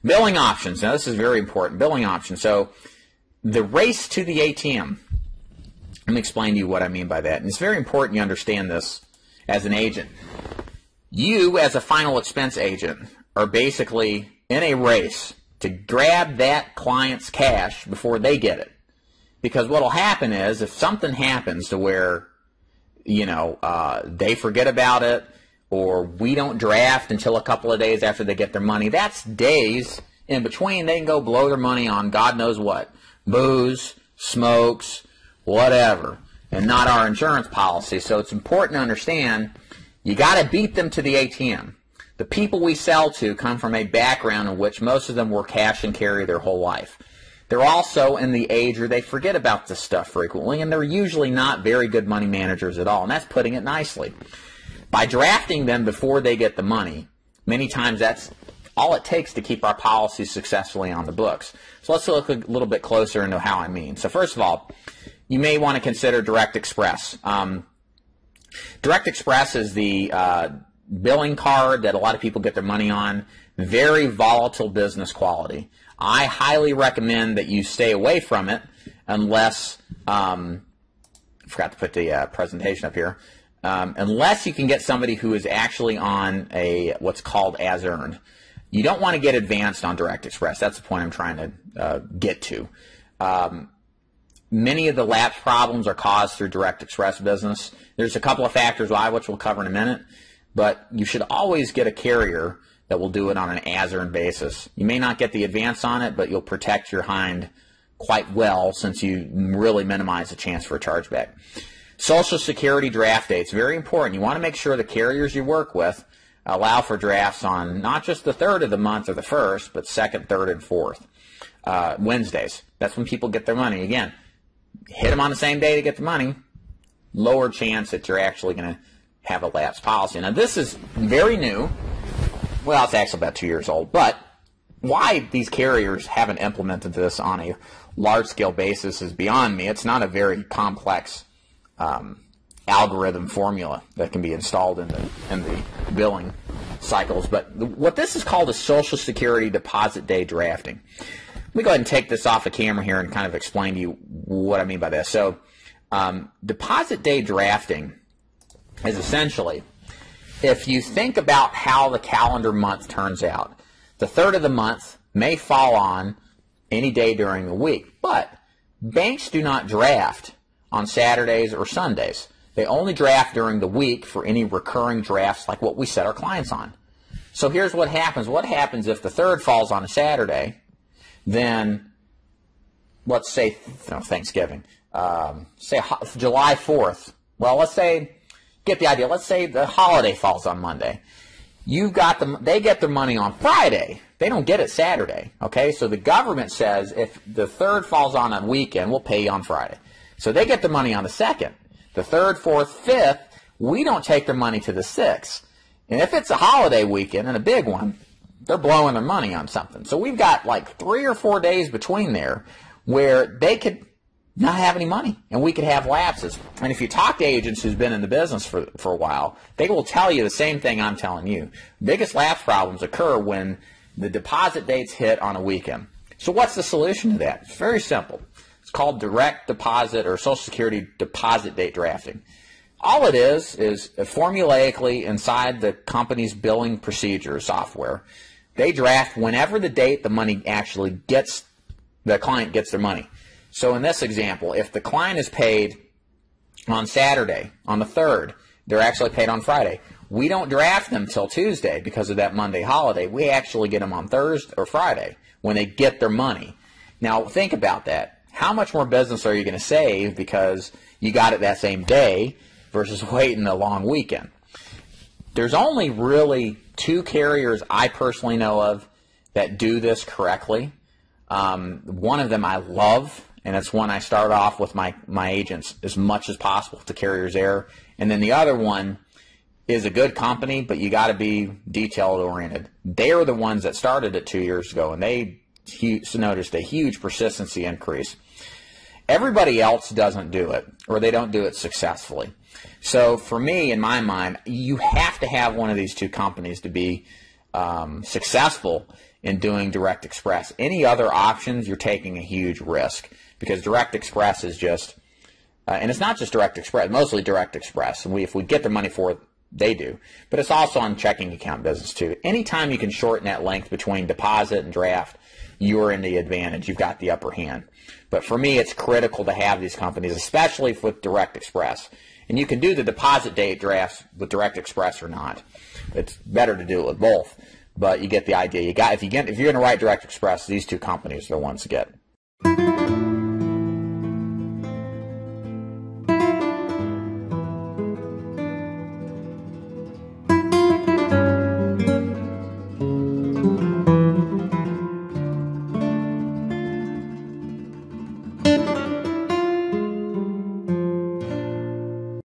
Billing options. Now, this is very important. Billing options. So, the race to the ATM. Let me explain to you what I mean by that. And it's very important you understand this as an agent. You, as a final expense agent, are basically in a race to grab that client's cash before they get it. Because what will happen is, if something happens to where, they forget about it, or we don't draft until a couple of days after they get their money, that's days in between. They can go blow their money on God knows what. Booze, smokes, whatever, and not our insurance policy. So it's important to understand you got to beat them to the ATM. The people we sell to come from a background in which most of them were cash and carry their whole life. They're also in the age where they forget about this stuff frequently, and they're usually not very good money managers at all, and that's putting it nicely. By drafting them before they get the money, many times that's all it takes to keep our policies successfully on the books. So let's look a little bit closer into how I mean. So first of all, you may want to consider Direct Express. Direct Express is the billing card that a lot of people get their money on. Very volatile business quality. I highly recommend that you stay away from it unless, I forgot to put the presentation up here, unless you can get somebody who is actually on what's called as earned. You don't want to get advanced on Direct Express. That's the point I'm trying to get to. Many of the lapse problems are caused through Direct Express business. There's a couple of factors why, which we'll cover in a minute, but you should always get a carrier that will do it on an as-earned basis. You may not get the advance on it, but you'll protect your hind quite well since you really minimize the chance for a chargeback. Social Security draft dates, very important. You want to make sure the carriers you work with allow for drafts on not just the 3rd of the month or the 1st, but 2nd, 3rd, and 4th. Wednesdays. That's when people get their money. Again, hit them on the same day to get the money, lower chance that you're actually going to have a lapse policy. Now, this is very new. Well, it's actually about 2 years old, but why these carriers haven't implemented this on a large-scale basis is beyond me. It's not a very complex algorithm formula that can be installed in the billing cycles, but what this is called is Social Security deposit day drafting. Let me go ahead and take this off the camera here and kind of explain to you what I mean by this. So, deposit day drafting is essentially, if you think about how the calendar month turns out, the 3rd of the month may fall on any day during the week, but banks do not draft on Saturdays or Sundays. They only draft during the week for any recurring drafts like what we set our clients on. So here's what happens. What happens if the 3rd falls on a Saturday? Then, let's say, Thanksgiving, say July 4th. Well, let's say, get the idea. Let's say the holiday falls on Monday. They get their money on Friday. They don't get it Saturday. Okay, so the government says if the 3rd falls on a weekend, we'll pay you on Friday. So they get the money on the 2nd. The 3rd, 4th, 5th, we don't take their money to the 6th. And if it's a holiday weekend and a big one, they're blowing their money on something. So we've got like 3 or 4 days between there where they could not have any money and we could have lapses. And if you talk to agents who's been in the business for a while, they will tell you the same thing I'm telling you. Biggest lapse problems occur when the deposit dates hit on a weekend. So what's the solution to that? It's very simple. It's called direct deposit or Social Security deposit date drafting. All it is formulaically inside the company's billing procedure software, they draft whenever the date the money actually gets, the client gets their money. So in this example, if the client is paid on Saturday, on the 3rd, they're actually paid on Friday. We don't draft them till Tuesday because of that Monday holiday. We actually get them on Thursday or Friday when they get their money. Now think about that. How much more business are you going to save because you got it that same day versus waiting a long weekend? There's only really 2 carriers I personally know of that do this correctly. One of them I love, and it's one I start off with my agents as much as possible to carriers there. And then the other one is a good company, but you got to be detailed oriented. They're the ones that started it 2 years ago, and they noticed a huge persistency increase. Everybody else doesn't do it, or they don't do it successfully. So for me, in my mind, you have to have one of these 2 companies to be successful in doing direct express. Any other options, you're taking a huge risk, because direct express is just, and it's not just direct express, mostly direct express. If we get the money for it, they do. But it's also on checking account business too. Anytime you can shorten that length between deposit and draft, you're in the advantage. You've got the upper hand. But for me, it's critical to have these companies, especially with direct express. And you can do the deposit date drafts with direct express or not. It's better to do it with both. But you get the idea. If you're going to write direct express, these two companies are the ones to get.